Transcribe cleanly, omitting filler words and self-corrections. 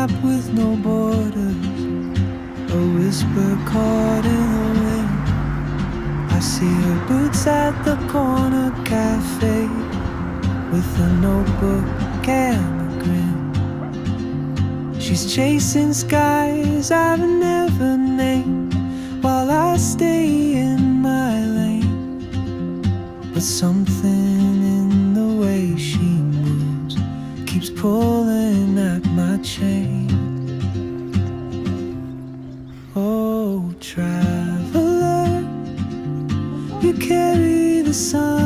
map with no borders, a whisper caught in the wind. I see her boots at the corner cafe, with a notebook and a grin. She's chasing skies I've never named, while I stay in my lane. But something in the way she moves keeps pulling at my chain. Oh, traveler, you carry the sun